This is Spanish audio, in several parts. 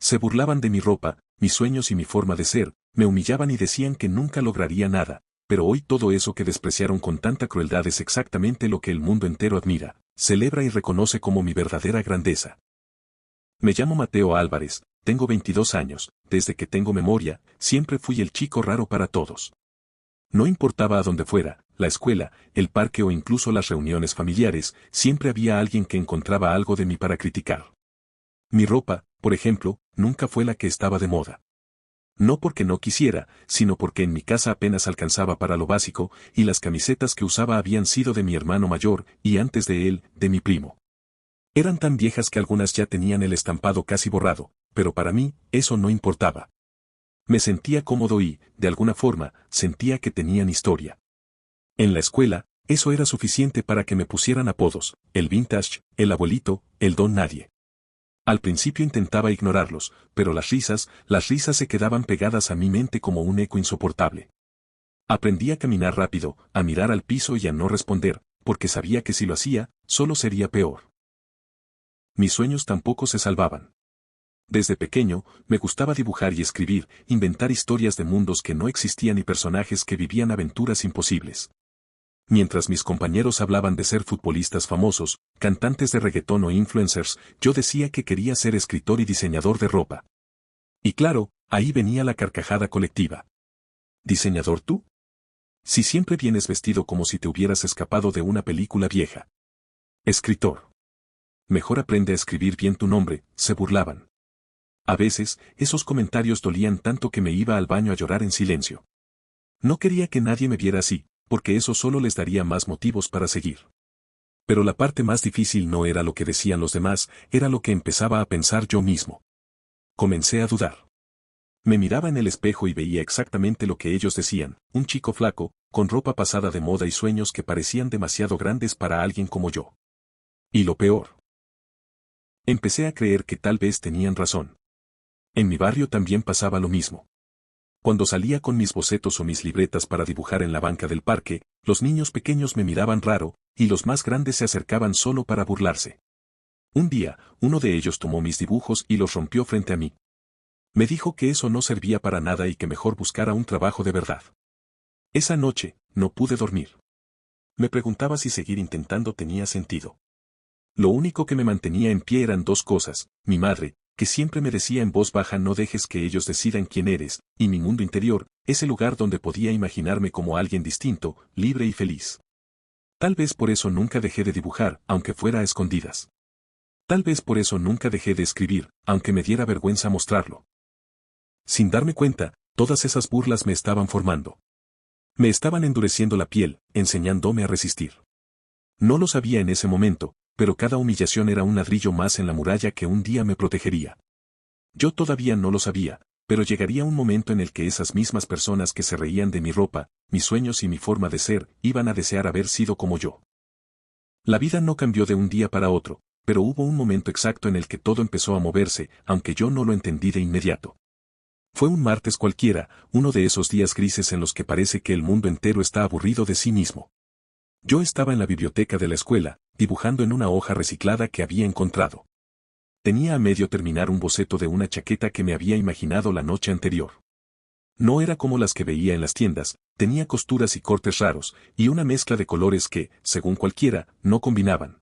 Se burlaban de mi ropa, mis sueños y mi forma de ser, me humillaban y decían que nunca lograría nada, pero hoy todo eso que despreciaron con tanta crueldad es exactamente lo que el mundo entero admira, celebra y reconoce como mi verdadera grandeza. Me llamo Mateo Álvarez, tengo 22 años, desde que tengo memoria, siempre fui el chico raro para todos. No importaba a dónde fuera, la escuela, el parque o incluso las reuniones familiares, siempre había alguien que encontraba algo de mí para criticar. Mi ropa, por ejemplo, nunca fue la que estaba de moda. No porque no quisiera, sino porque en mi casa apenas alcanzaba para lo básico, y las camisetas que usaba habían sido de mi hermano mayor, y antes de él, de mi primo. Eran tan viejas que algunas ya tenían el estampado casi borrado, pero para mí, eso no importaba. Me sentía cómodo y, de alguna forma, sentía que tenían historia. En la escuela, eso era suficiente para que me pusieran apodos, el vintage, el abuelito, el don nadie. Al principio intentaba ignorarlos, pero las risas se quedaban pegadas a mi mente como un eco insoportable. Aprendí a caminar rápido, a mirar al piso y a no responder, porque sabía que si lo hacía, solo sería peor. Mis sueños tampoco se salvaban. Desde pequeño, me gustaba dibujar y escribir, inventar historias de mundos que no existían y personajes que vivían aventuras imposibles. Mientras mis compañeros hablaban de ser futbolistas famosos, cantantes de reggaetón o influencers, yo decía que quería ser escritor y diseñador de ropa. Y claro, ahí venía la carcajada colectiva. ¿Diseñador tú? Si siempre vienes vestido como si te hubieras escapado de una película vieja. Escritor. Mejor aprende a escribir bien tu nombre, se burlaban. A veces, esos comentarios dolían tanto que me iba al baño a llorar en silencio. No quería que nadie me viera así, porque eso solo les daría más motivos para seguir. Pero la parte más difícil no era lo que decían los demás, era lo que empezaba a pensar yo mismo. Comencé a dudar. Me miraba en el espejo y veía exactamente lo que ellos decían, un chico flaco, con ropa pasada de moda y sueños que parecían demasiado grandes para alguien como yo. Y lo peor. Empecé a creer que tal vez tenían razón. En mi barrio también pasaba lo mismo. Cuando salía con mis bocetos o mis libretas para dibujar en la banca del parque, los niños pequeños me miraban raro, y los más grandes se acercaban solo para burlarse. Un día, uno de ellos tomó mis dibujos y los rompió frente a mí. Me dijo que eso no servía para nada y que mejor buscara un trabajo de verdad. Esa noche, no pude dormir. Me preguntaba si seguir intentando tenía sentido. Lo único que me mantenía en pie eran dos cosas, mi madre, que siempre me decía en voz baja no dejes que ellos decidan quién eres, y mi mundo interior, ese lugar donde podía imaginarme como alguien distinto, libre y feliz. Tal vez por eso nunca dejé de dibujar, aunque fuera a escondidas. Tal vez por eso nunca dejé de escribir, aunque me diera vergüenza mostrarlo. Sin darme cuenta, todas esas burlas me estaban formando. Me estaban endureciendo la piel, enseñándome a resistir. No lo sabía en ese momento, pero cada humillación era un ladrillo más en la muralla que un día me protegería. Yo todavía no lo sabía, pero llegaría un momento en el que esas mismas personas que se reían de mi ropa, mis sueños y mi forma de ser, iban a desear haber sido como yo. La vida no cambió de un día para otro, pero hubo un momento exacto en el que todo empezó a moverse, aunque yo no lo entendí de inmediato. Fue un martes cualquiera, uno de esos días grises en los que parece que el mundo entero está aburrido de sí mismo. Yo estaba en la biblioteca de la escuela, dibujando en una hoja reciclada que había encontrado. Tenía a medio terminar un boceto de una chaqueta que me había imaginado la noche anterior. No era como las que veía en las tiendas, tenía costuras y cortes raros, y una mezcla de colores que, según cualquiera, no combinaban.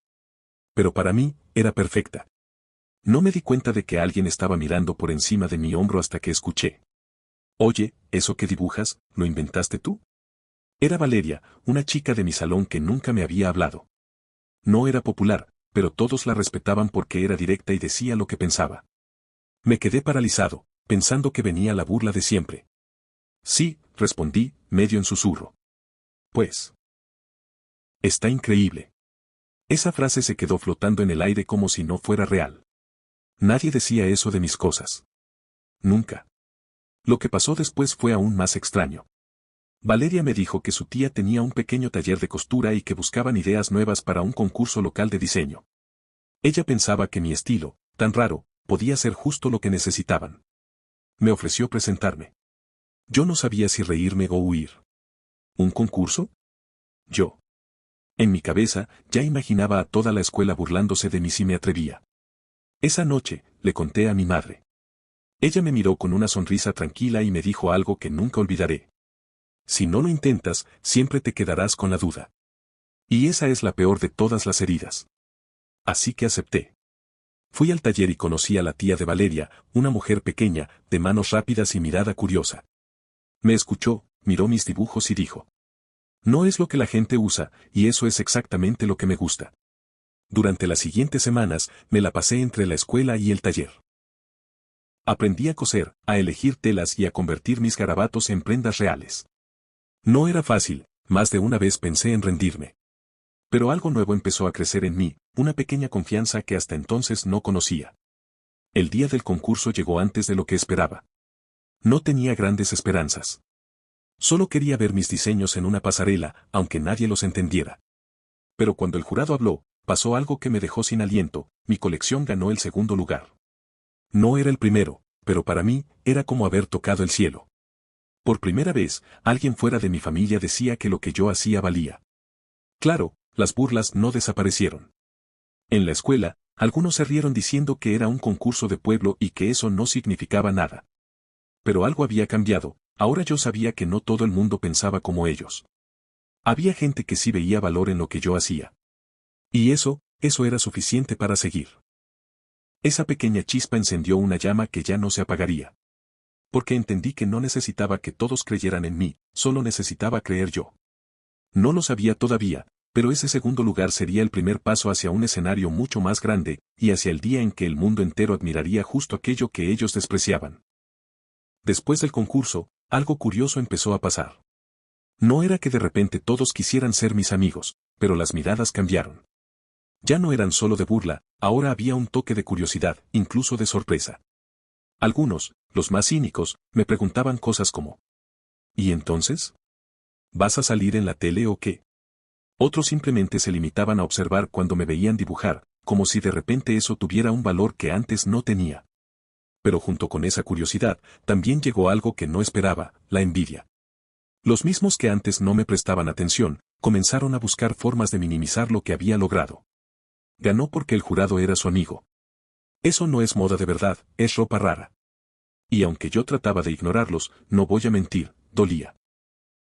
Pero para mí, era perfecta. No me di cuenta de que alguien estaba mirando por encima de mi hombro hasta que escuché. Oye, ¿eso que dibujas, lo inventaste tú? Era Valeria, una chica de mi salón que nunca me había hablado. No era popular, pero todos la respetaban porque era directa y decía lo que pensaba. Me quedé paralizado, pensando que venía la burla de siempre. Sí, respondí, medio en susurro. Pues. Está increíble. Esa frase se quedó flotando en el aire como si no fuera real. Nadie decía eso de mis cosas. Nunca. Lo que pasó después fue aún más extraño. Valeria me dijo que su tía tenía un pequeño taller de costura y que buscaban ideas nuevas para un concurso local de diseño. Ella pensaba que mi estilo, tan raro, podía ser justo lo que necesitaban. Me ofreció presentarme. Yo no sabía si reírme o huir. ¿Un concurso? Yo. En mi cabeza, ya imaginaba a toda la escuela burlándose de mí si me atrevía. Esa noche, le conté a mi madre. Ella me miró con una sonrisa tranquila y me dijo algo que nunca olvidaré. Si no lo intentas, siempre te quedarás con la duda. Y esa es la peor de todas las heridas. Así que acepté. Fui al taller y conocí a la tía de Valeria, una mujer pequeña, de manos rápidas y mirada curiosa. Me escuchó, miró mis dibujos y dijo: no es lo que la gente usa, y eso es exactamente lo que me gusta. Durante las siguientes semanas, me la pasé entre la escuela y el taller. Aprendí a coser, a elegir telas y a convertir mis garabatos en prendas reales. No era fácil, más de una vez pensé en rendirme. Pero algo nuevo empezó a crecer en mí, una pequeña confianza que hasta entonces no conocía. El día del concurso llegó antes de lo que esperaba. No tenía grandes esperanzas. Solo quería ver mis diseños en una pasarela, aunque nadie los entendiera. Pero cuando el jurado habló, pasó algo que me dejó sin aliento: mi colección ganó el segundo lugar. No era el primero, pero para mí, era como haber tocado el cielo. Por primera vez, alguien fuera de mi familia decía que lo que yo hacía valía. Claro, las burlas no desaparecieron. En la escuela, algunos se rieron diciendo que era un concurso de pueblo y que eso no significaba nada. Pero algo había cambiado, ahora yo sabía que no todo el mundo pensaba como ellos. Había gente que sí veía valor en lo que yo hacía. Y eso era suficiente para seguir. Esa pequeña chispa encendió una llama que ya no se apagaría. Porque entendí que no necesitaba que todos creyeran en mí, solo necesitaba creer yo. No lo sabía todavía, pero ese segundo lugar sería el primer paso hacia un escenario mucho más grande, y hacia el día en que el mundo entero admiraría justo aquello que ellos despreciaban. Después del concurso, algo curioso empezó a pasar. No era que de repente todos quisieran ser mis amigos, pero las miradas cambiaron. Ya no eran solo de burla, ahora había un toque de curiosidad, incluso de sorpresa. Algunos, los más cínicos, me preguntaban cosas como: ¿y entonces? ¿Vas a salir en la tele o qué? Otros simplemente se limitaban a observar cuando me veían dibujar, como si de repente eso tuviera un valor que antes no tenía. Pero junto con esa curiosidad, también llegó algo que no esperaba: la envidia. Los mismos que antes no me prestaban atención, comenzaron a buscar formas de minimizar lo que había logrado. Ganó porque el jurado era su amigo. Eso no es moda de verdad, es ropa rara. Y aunque yo trataba de ignorarlos, no voy a mentir, dolía.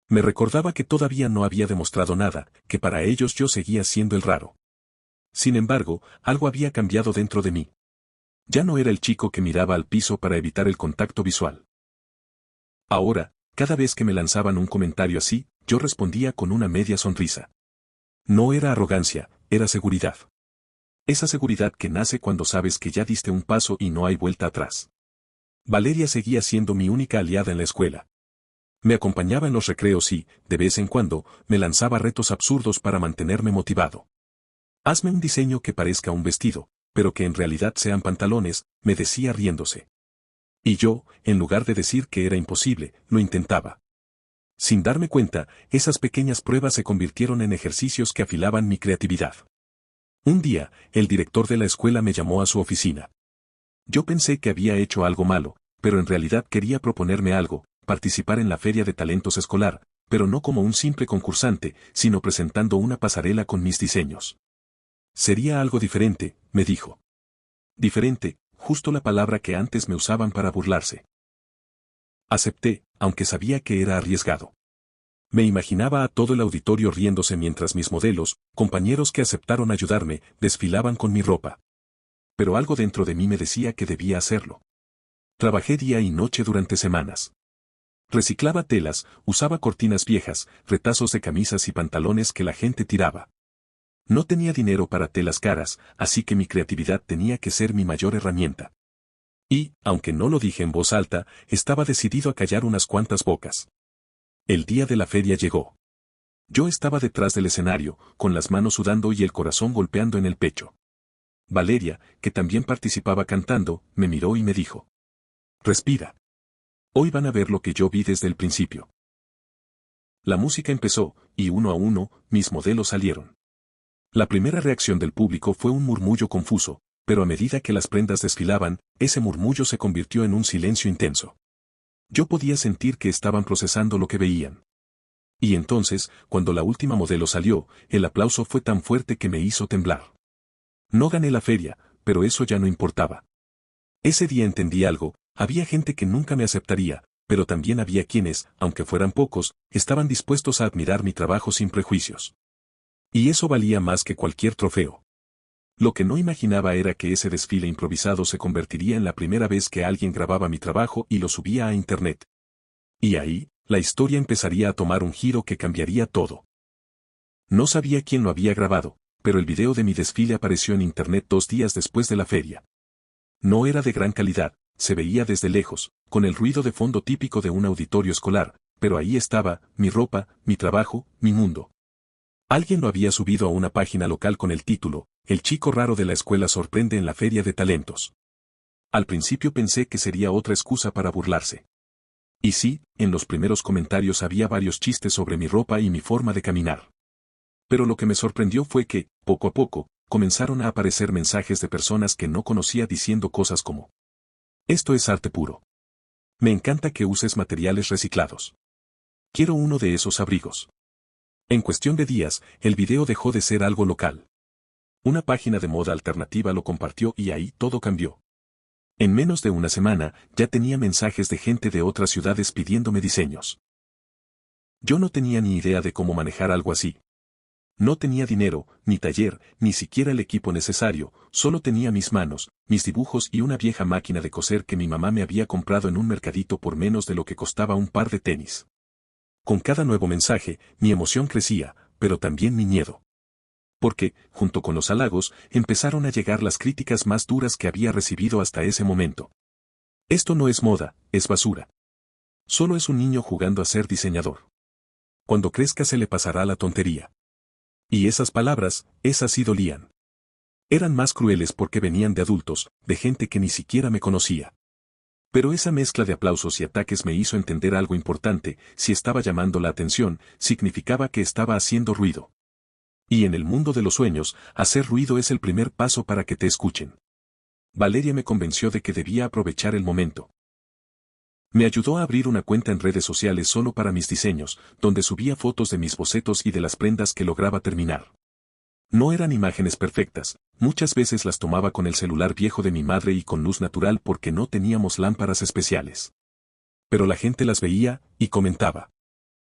Me recordaba que todavía no había demostrado nada, que para ellos yo seguía siendo el raro. Sin embargo, algo había cambiado dentro de mí. Ya no era el chico que miraba al piso para evitar el contacto visual. Ahora, cada vez que me lanzaban un comentario así, yo respondía con una media sonrisa. No era arrogancia, era seguridad. Esa seguridad que nace cuando sabes que ya diste un paso y no hay vuelta atrás. Valeria seguía siendo mi única aliada en la escuela. Me acompañaba en los recreos y, de vez en cuando, me lanzaba retos absurdos para mantenerme motivado. Hazme un diseño que parezca un vestido, pero que en realidad sean pantalones, me decía riéndose. Y yo, en lugar de decir que era imposible, lo intentaba. Sin darme cuenta, esas pequeñas pruebas se convirtieron en ejercicios que afilaban mi creatividad. Un día, el director de la escuela me llamó a su oficina. Yo pensé que había hecho algo malo, pero en realidad quería proponerme algo: participar en la Feria de Talentos Escolar, pero no como un simple concursante, sino presentando una pasarela con mis diseños. Sería algo diferente, me dijo. Diferente, justo la palabra que antes me usaban para burlarse. Acepté, aunque sabía que era arriesgado. Me imaginaba a todo el auditorio riéndose mientras mis modelos, compañeros que aceptaron ayudarme, desfilaban con mi ropa. Pero algo dentro de mí me decía que debía hacerlo. Trabajé día y noche durante semanas. Reciclaba telas, usaba cortinas viejas, retazos de camisas y pantalones que la gente tiraba. No tenía dinero para telas caras, así que mi creatividad tenía que ser mi mayor herramienta. Y, aunque no lo dije en voz alta, estaba decidido a callar unas cuantas bocas. El día de la feria llegó. Yo estaba detrás del escenario, con las manos sudando y el corazón golpeando en el pecho. Valeria, que también participaba cantando, me miró y me dijo: respira. Hoy van a ver lo que yo vi desde el principio. La música empezó, y uno a uno, mis modelos salieron. La primera reacción del público fue un murmullo confuso, pero a medida que las prendas desfilaban, ese murmullo se convirtió en un silencio intenso. Yo podía sentir que estaban procesando lo que veían. Y entonces, cuando la última modelo salió, el aplauso fue tan fuerte que me hizo temblar. No gané la feria, pero eso ya no importaba. Ese día entendí algo Había gente que nunca me aceptaría, pero también había quienes, aunque fueran pocos, estaban dispuestos a admirar mi trabajo sin prejuicios. Y eso valía más que cualquier trofeo. Lo que no imaginaba era que ese desfile improvisado se convertiría en la primera vez que alguien grababa mi trabajo y lo subía a internet. Y ahí, la historia empezaría a tomar un giro que cambiaría todo. No sabía quién lo había grabado, pero el video de mi desfile apareció en internet 2 días después de la feria. No era de gran calidad, se veía desde lejos, con el ruido de fondo típico de un auditorio escolar, pero ahí estaba, mi ropa, mi trabajo, mi mundo. Alguien lo había subido a una página local con el título, El chico raro de la escuela sorprende en la feria de talentos. Al principio pensé que sería otra excusa para burlarse. Y sí, en los primeros comentarios había varios chistes sobre mi ropa y mi forma de caminar. Pero lo que me sorprendió fue que, poco a poco, comenzaron a aparecer mensajes de personas que no conocía diciendo cosas como: esto es arte puro. Me encanta que uses materiales reciclados. Quiero uno de esos abrigos. En cuestión de días, el video dejó de ser algo local. Una página de moda alternativa lo compartió y ahí todo cambió. En menos de una semana, ya tenía mensajes de gente de otras ciudades pidiéndome diseños. Yo no tenía ni idea de cómo manejar algo así. No tenía dinero, ni taller, ni siquiera el equipo necesario, solo tenía mis manos, mis dibujos y una vieja máquina de coser que mi mamá me había comprado en un mercadito por menos de lo que costaba un par de tenis. Con cada nuevo mensaje, mi emoción crecía, pero también mi miedo. Porque, junto con los halagos, empezaron a llegar las críticas más duras que había recibido hasta ese momento. Esto no es moda, es basura. Solo es un niño jugando a ser diseñador. Cuando crezca se le pasará la tontería. Y esas palabras, esas sí dolían. Eran más crueles porque venían de adultos, de gente que ni siquiera me conocía. Pero esa mezcla de aplausos y ataques me hizo entender algo importante: si estaba llamando la atención, significaba que estaba haciendo ruido. Y en el mundo de los sueños, hacer ruido es el primer paso para que te escuchen. Valeria me convenció de que debía aprovechar el momento. Me ayudó a abrir una cuenta en redes sociales solo para mis diseños, donde subía fotos de mis bocetos y de las prendas que lograba terminar. No eran imágenes perfectas, muchas veces las tomaba con el celular viejo de mi madre y con luz natural porque no teníamos lámparas especiales. Pero la gente las veía, y comentaba.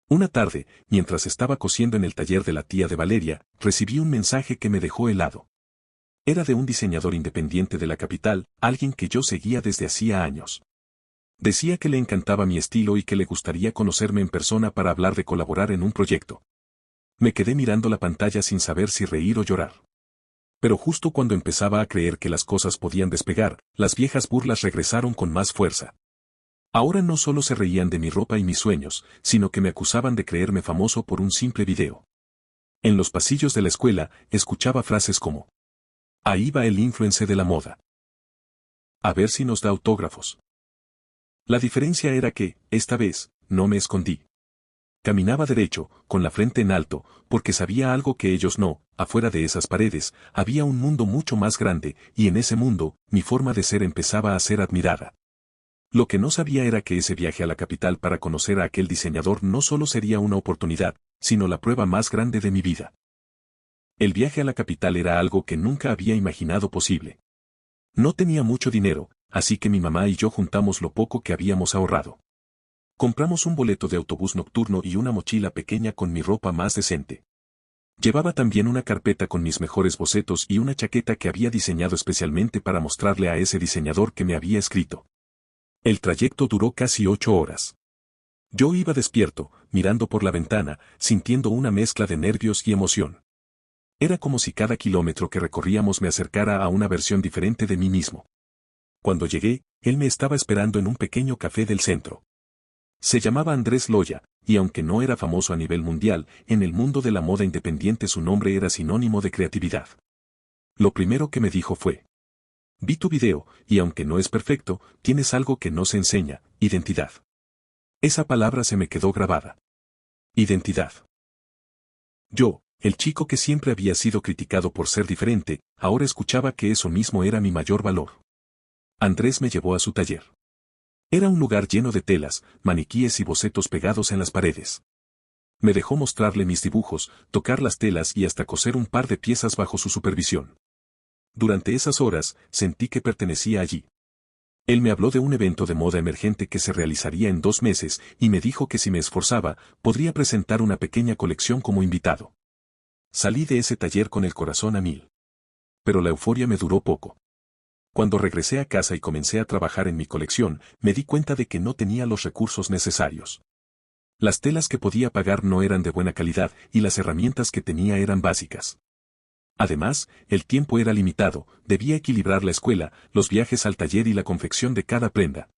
Una tarde, mientras estaba cosiendo en el taller de la tía de Valeria, recibí un mensaje que me dejó helado. Era de un diseñador independiente de la capital, alguien que yo seguía desde hacía años. Decía que le encantaba mi estilo y que le gustaría conocerme en persona para hablar de colaborar en un proyecto. Me quedé mirando la pantalla sin saber si reír o llorar. Pero justo cuando empezaba a creer que las cosas podían despegar, las viejas burlas regresaron con más fuerza. Ahora no solo se reían de mi ropa y mis sueños, sino que me acusaban de creerme famoso por un simple video. En los pasillos de la escuela, escuchaba frases como: ahí va el influencer de la moda. A ver si nos da autógrafos. La diferencia era que, esta vez, no me escondí. Caminaba derecho, con la frente en alto, porque sabía algo que ellos no: afuera de esas paredes, había un mundo mucho más grande, y en ese mundo, mi forma de ser empezaba a ser admirada. Lo que no sabía era que ese viaje a la capital para conocer a aquel diseñador no solo sería una oportunidad, sino la prueba más grande de mi vida. El viaje a la capital era algo que nunca había imaginado posible. No tenía mucho dinero, así que mi mamá y yo juntamos lo poco que habíamos ahorrado. Compramos un boleto de autobús nocturno y una mochila pequeña con mi ropa más decente. Llevaba también una carpeta con mis mejores bocetos y una chaqueta que había diseñado especialmente para mostrarle a ese diseñador que me había escrito. El trayecto duró casi 8 horas. Yo iba despierto, mirando por la ventana, sintiendo una mezcla de nervios y emoción. Era como si cada kilómetro que recorríamos me acercara a una versión diferente de mí mismo. Cuando llegué, él me estaba esperando en un pequeño café del centro. Se llamaba Andrés Loya, y aunque no era famoso a nivel mundial, en el mundo de la moda independiente su nombre era sinónimo de creatividad. Lo primero que me dijo fue: vi tu video, y aunque no es perfecto, tienes algo que no se enseña: identidad. Esa palabra se me quedó grabada. Identidad. Yo, el chico que siempre había sido criticado por ser diferente, ahora escuchaba que eso mismo era mi mayor valor. Andrés me llevó a su taller. Era un lugar lleno de telas, maniquíes y bocetos pegados en las paredes. Me dejó mostrarle mis dibujos, tocar las telas y hasta coser un par de piezas bajo su supervisión. Durante esas horas, sentí que pertenecía allí. Él me habló de un evento de moda emergente que se realizaría en 2 meses y me dijo que si me esforzaba, podría presentar una pequeña colección como invitado. Salí de ese taller con el corazón a mil. Pero la euforia me duró poco. Cuando regresé a casa y comencé a trabajar en mi colección, me di cuenta de que no tenía los recursos necesarios. Las telas que podía pagar no eran de buena calidad y las herramientas que tenía eran básicas. Además, el tiempo era limitado, debía equilibrar la escuela, los viajes al taller y la confección de cada prenda.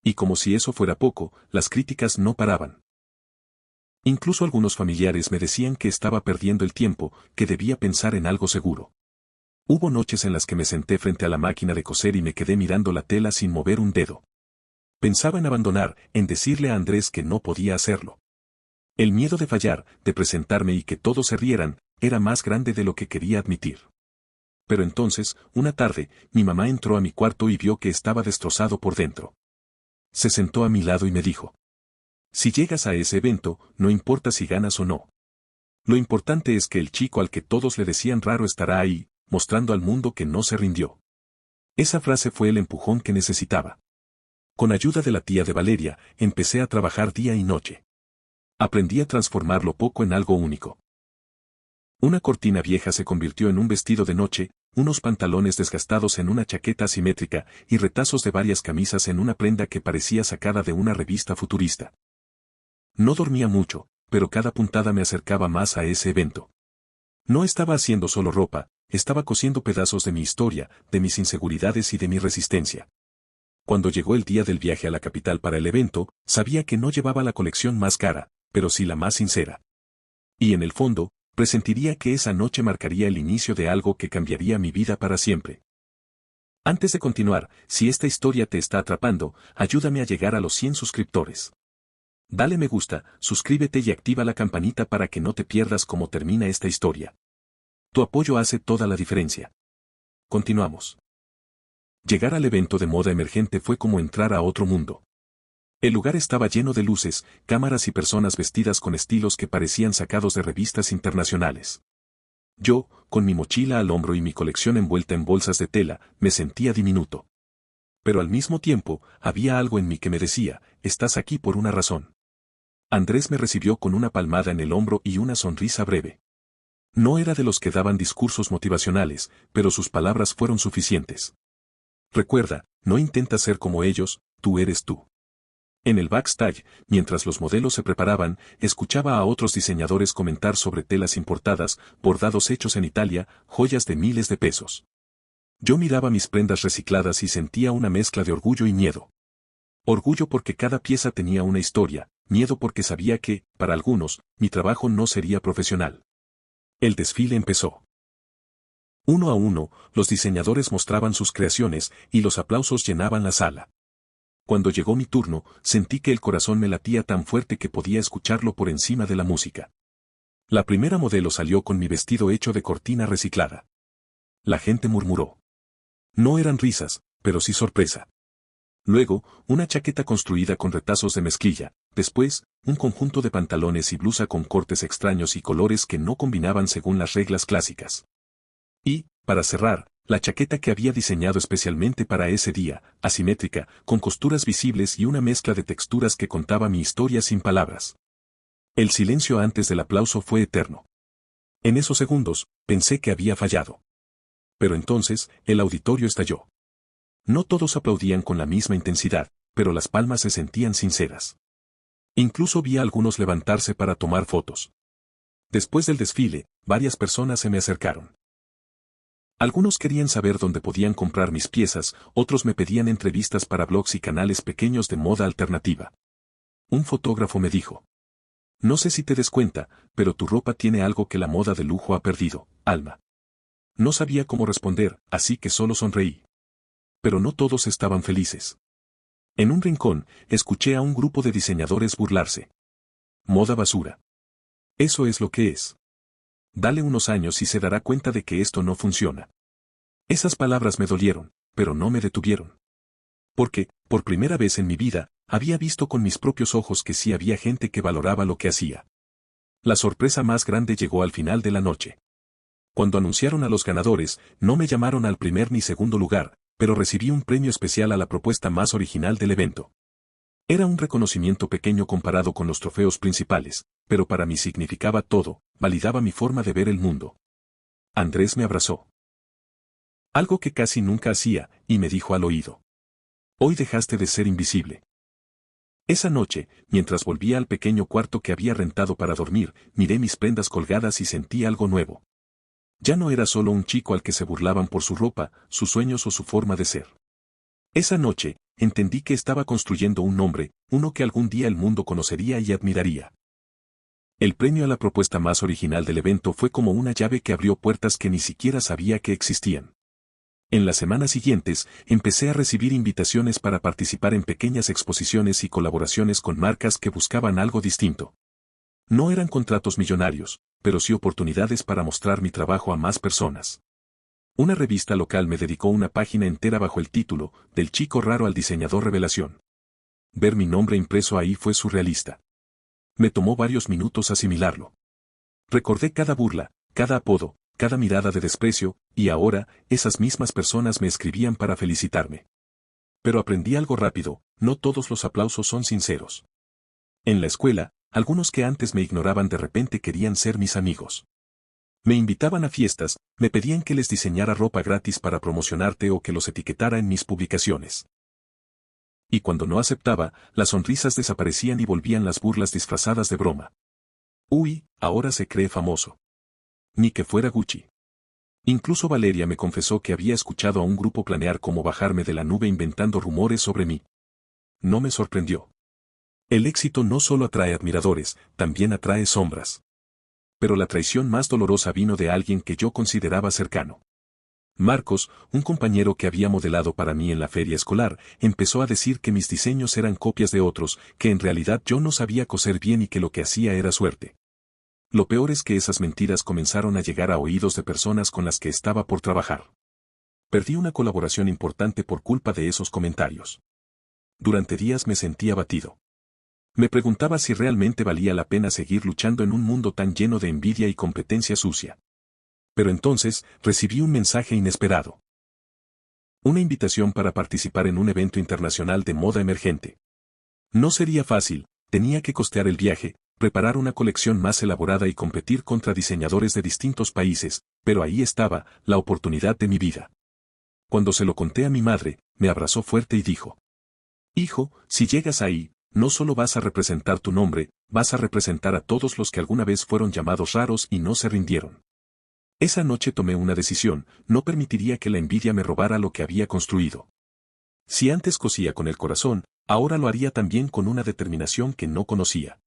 Y como si eso fuera poco, las críticas no paraban. Incluso algunos familiares me decían que estaba perdiendo el tiempo, que debía pensar en algo seguro. Hubo noches en las que me senté frente a la máquina de coser y me quedé mirando la tela sin mover un dedo. Pensaba en abandonar, en decirle a Andrés que no podía hacerlo. El miedo de fallar, de presentarme y que todos se rieran, era más grande de lo que quería admitir. Pero entonces, una tarde, mi mamá entró a mi cuarto y vio que estaba destrozado por dentro. Se sentó a mi lado y me dijo: si llegas a ese evento, no importa si ganas o no. Lo importante es que el chico al que todos le decían raro estará ahí, mostrando al mundo que no se rindió. Esa frase fue el empujón que necesitaba. Con ayuda de la tía de Valeria, empecé a trabajar día y noche. Aprendí a transformar lo poco en algo único. Una cortina vieja se convirtió en un vestido de noche, unos pantalones desgastados en una chaqueta asimétrica y retazos de varias camisas en una prenda que parecía sacada de una revista futurista. No dormía mucho, pero cada puntada me acercaba más a ese evento. No estaba haciendo solo ropa, estaba cosiendo pedazos de mi historia, de mis inseguridades y de mi resistencia. Cuando llegó el día del viaje a la capital para el evento, sabía que no llevaba la colección más cara, pero sí la más sincera. Y en el fondo, presentiría que esa noche marcaría el inicio de algo que cambiaría mi vida para siempre. Antes de continuar, si esta historia te está atrapando, ayúdame a llegar a los 100 suscriptores. Dale me gusta, suscríbete y activa la campanita para que no te pierdas cómo termina esta historia. Tu apoyo hace toda la diferencia. Continuamos. Llegar al evento de moda emergente fue como entrar a otro mundo. El lugar estaba lleno de luces, cámaras y personas vestidas con estilos que parecían sacados de revistas internacionales. Yo, con mi mochila al hombro y mi colección envuelta en bolsas de tela, me sentía diminuto. Pero al mismo tiempo, había algo en mí que me decía: estás aquí por una razón. Andrés me recibió con una palmada en el hombro y una sonrisa breve. No era de los que daban discursos motivacionales, pero sus palabras fueron suficientes. Recuerda, no intentas ser como ellos, tú eres tú. En el backstage, mientras los modelos se preparaban, escuchaba a otros diseñadores comentar sobre telas importadas, bordados hechos en Italia, joyas de miles de pesos. Yo miraba mis prendas recicladas y sentía una mezcla de orgullo y miedo. Orgullo porque cada pieza tenía una historia, miedo porque sabía que, para algunos, mi trabajo no sería profesional. El desfile empezó. Uno a uno, los diseñadores mostraban sus creaciones y los aplausos llenaban la sala. Cuando llegó mi turno, sentí que el corazón me latía tan fuerte que podía escucharlo por encima de la música. La primera modelo salió con mi vestido hecho de cortina reciclada. La gente murmuró. No eran risas, pero sí sorpresa. Luego, una chaqueta construida con retazos de mezclilla, después, un conjunto de pantalones y blusa con cortes extraños y colores que no combinaban según las reglas clásicas. Y, para cerrar, la chaqueta que había diseñado especialmente para ese día, asimétrica, con costuras visibles y una mezcla de texturas que contaba mi historia sin palabras. El silencio antes del aplauso fue eterno. En esos segundos, pensé que había fallado. Pero entonces, el auditorio estalló. No todos aplaudían con la misma intensidad, pero las palmas se sentían sinceras. Incluso vi a algunos levantarse para tomar fotos. Después del desfile, varias personas se me acercaron. Algunos querían saber dónde podían comprar mis piezas, otros me pedían entrevistas para blogs y canales pequeños de moda alternativa. Un fotógrafo me dijo: no sé si te des cuenta, pero tu ropa tiene algo que la moda de lujo ha perdido, Alma. No sabía cómo responder, así que solo sonreí. Pero no todos estaban felices. En un rincón, escuché a un grupo de diseñadores burlarse. Moda basura. Eso es lo que es. Dale unos años y se dará cuenta de que esto no funciona. Esas palabras me dolieron, pero no me detuvieron. Porque, por primera vez en mi vida, había visto con mis propios ojos que sí había gente que valoraba lo que hacía. La sorpresa más grande llegó al final de la noche. Cuando anunciaron a los ganadores, no me llamaron al primer ni segundo lugar, pero recibí un premio especial a la propuesta más original del evento. Era un reconocimiento pequeño comparado con los trofeos principales, pero para mí significaba todo, validaba mi forma de ver el mundo. Andrés me abrazó. Algo que casi nunca hacía, y me dijo al oído. Hoy dejaste de ser invisible. Esa noche, mientras volvía al pequeño cuarto que había rentado para dormir, miré mis prendas colgadas y sentí algo nuevo. Ya no era solo un chico al que se burlaban por su ropa, sus sueños o su forma de ser. Esa noche, entendí que estaba construyendo un nombre, uno que algún día el mundo conocería y admiraría. El premio a la propuesta más original del evento fue como una llave que abrió puertas que ni siquiera sabía que existían. En las semanas siguientes, empecé a recibir invitaciones para participar en pequeñas exposiciones y colaboraciones con marcas que buscaban algo distinto. No eran contratos millonarios, pero sí oportunidades para mostrar mi trabajo a más personas. Una revista local me dedicó una página entera bajo el título, Del chico raro al diseñador revelación. Ver mi nombre impreso ahí fue surrealista. Me tomó varios minutos asimilarlo. Recordé cada burla, cada apodo, cada mirada de desprecio, y ahora, esas mismas personas me escribían para felicitarme. Pero aprendí algo rápido, no todos los aplausos son sinceros. En la escuela, algunos que antes me ignoraban de repente querían ser mis amigos. Me invitaban a fiestas, me pedían que les diseñara ropa gratis para promocionarte o que los etiquetara en mis publicaciones. Y cuando no aceptaba, las sonrisas desaparecían y volvían las burlas disfrazadas de broma. Uy, ahora se cree famoso. Ni que fuera Gucci. Incluso Valeria me confesó que había escuchado a un grupo planear cómo bajarme de la nube inventando rumores sobre mí. No me sorprendió. El éxito no solo atrae admiradores, también atrae sombras. Pero la traición más dolorosa vino de alguien que yo consideraba cercano. Marcos, un compañero que había modelado para mí en la feria escolar, empezó a decir que mis diseños eran copias de otros, que en realidad yo no sabía coser bien y que lo que hacía era suerte. Lo peor es que esas mentiras comenzaron a llegar a oídos de personas con las que estaba por trabajar. Perdí una colaboración importante por culpa de esos comentarios. Durante días me sentí abatido. Me preguntaba si realmente valía la pena seguir luchando en un mundo tan lleno de envidia y competencia sucia. Pero entonces, recibí un mensaje inesperado. Una invitación para participar en un evento internacional de moda emergente. No sería fácil, tenía que costear el viaje, preparar una colección más elaborada y competir contra diseñadores de distintos países, pero ahí estaba, la oportunidad de mi vida. Cuando se lo conté a mi madre, me abrazó fuerte y dijo: Hijo, si llegas ahí, no solo vas a representar tu nombre, vas a representar a todos los que alguna vez fueron llamados raros y no se rindieron. Esa noche tomé una decisión, no permitiría que la envidia me robara lo que había construido. Si antes cosía con el corazón, ahora lo haría también con una determinación que no conocía.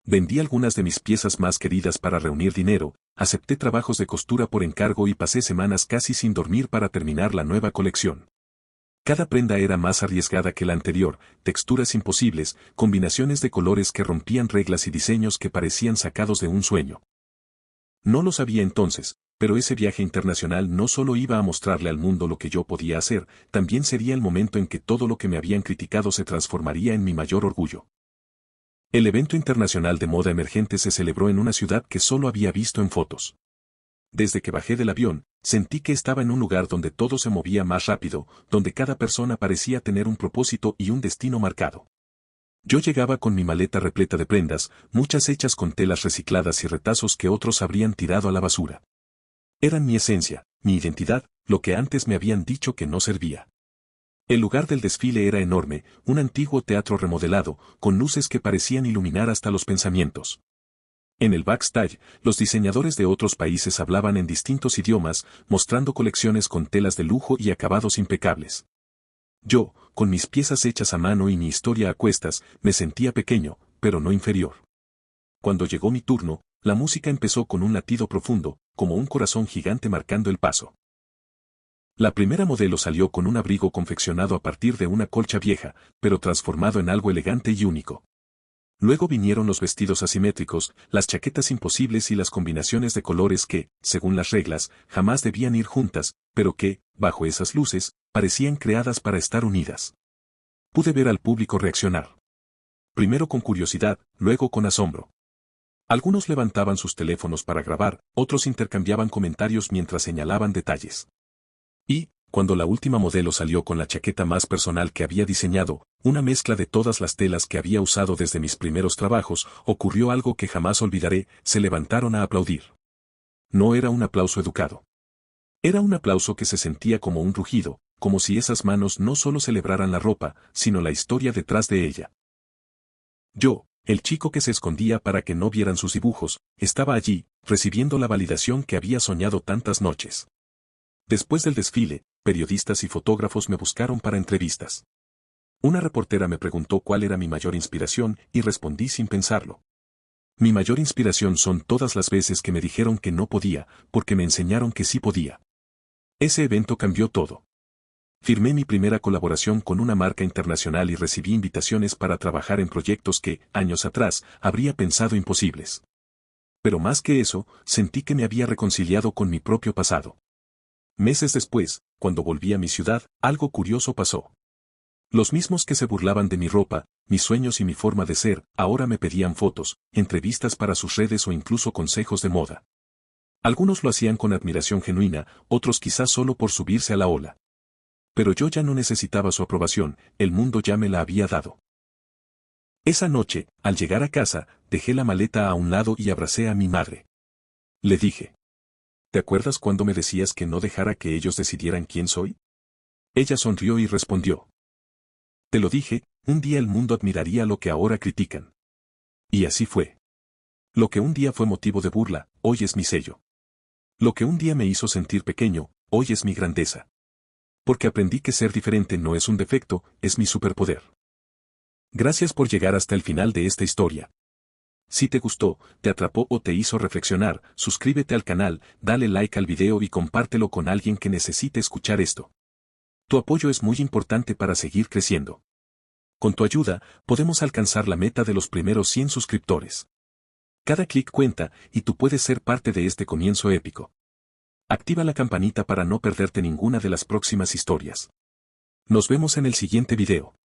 Vendí algunas de mis piezas más queridas para reunir dinero, acepté trabajos de costura por encargo y pasé semanas casi sin dormir para terminar la nueva colección. Cada prenda era más arriesgada que la anterior, texturas imposibles, combinaciones de colores que rompían reglas y diseños que parecían sacados de un sueño. No lo sabía entonces, pero ese viaje internacional no solo iba a mostrarle al mundo lo que yo podía hacer, también sería el momento en que todo lo que me habían criticado se transformaría en mi mayor orgullo. El evento internacional de moda emergente se celebró en una ciudad que solo había visto en fotos. Desde que bajé del avión, sentí que estaba en un lugar donde todo se movía más rápido, donde cada persona parecía tener un propósito y un destino marcado. Yo llegaba con mi maleta repleta de prendas, muchas hechas con telas recicladas y retazos que otros habrían tirado a la basura. Eran mi esencia, mi identidad, lo que antes me habían dicho que no servía. El lugar del desfile era enorme, un antiguo teatro remodelado, con luces que parecían iluminar hasta los pensamientos. En el backstage, los diseñadores de otros países hablaban en distintos idiomas, mostrando colecciones con telas de lujo y acabados impecables. Yo, con mis piezas hechas a mano y mi historia a cuestas, me sentía pequeño, pero no inferior. Cuando llegó mi turno, la música empezó con un latido profundo, como un corazón gigante marcando el paso. La primera modelo salió con un abrigo confeccionado a partir de una colcha vieja, pero transformado en algo elegante y único. Luego vinieron los vestidos asimétricos, las chaquetas imposibles y las combinaciones de colores que, según las reglas, jamás debían ir juntas, pero que, bajo esas luces, parecían creadas para estar unidas. Pude ver al público reaccionar. Primero con curiosidad, luego con asombro. Algunos levantaban sus teléfonos para grabar, otros intercambiaban comentarios mientras señalaban detalles. Y, cuando la última modelo salió con la chaqueta más personal que había diseñado, una mezcla de todas las telas que había usado desde mis primeros trabajos, ocurrió algo que jamás olvidaré, se levantaron a aplaudir. No era un aplauso educado. Era un aplauso que se sentía como un rugido, como si esas manos no solo celebraran la ropa, sino la historia detrás de ella. Yo, el chico que se escondía para que no vieran sus dibujos, estaba allí, recibiendo la validación que había soñado tantas noches. Después del desfile, periodistas y fotógrafos me buscaron para entrevistas. Una reportera me preguntó cuál era mi mayor inspiración y respondí sin pensarlo. Mi mayor inspiración son todas las veces que me dijeron que no podía, porque me enseñaron que sí podía. Ese evento cambió todo. Firmé mi primera colaboración con una marca internacional y recibí invitaciones para trabajar en proyectos que, años atrás, habría pensado imposibles. Pero más que eso, sentí que me había reconciliado con mi propio pasado. Meses después, cuando volví a mi ciudad, algo curioso pasó. Los mismos que se burlaban de mi ropa, mis sueños y mi forma de ser, ahora me pedían fotos, entrevistas para sus redes o incluso consejos de moda. Algunos lo hacían con admiración genuina, otros quizás solo por subirse a la ola. Pero yo ya no necesitaba su aprobación, el mundo ya me la había dado. Esa noche, al llegar a casa, dejé la maleta a un lado y abracé a mi madre. Le dije: ¿te acuerdas cuando me decías que no dejara que ellos decidieran quién soy? Ella sonrió y respondió: te lo dije, un día el mundo admiraría lo que ahora critican. Y así fue. Lo que un día fue motivo de burla, hoy es mi sello. Lo que un día me hizo sentir pequeño, hoy es mi grandeza. Porque aprendí que ser diferente no es un defecto, es mi superpoder. Gracias por llegar hasta el final de esta historia. Si te gustó, te atrapó o te hizo reflexionar, suscríbete al canal, dale like al video y compártelo con alguien que necesite escuchar esto. Tu apoyo es muy importante para seguir creciendo. Con tu ayuda, podemos alcanzar la meta de los primeros 100 suscriptores. Cada clic cuenta y tú puedes ser parte de este comienzo épico. Activa la campanita para no perderte ninguna de las próximas historias. Nos vemos en el siguiente video.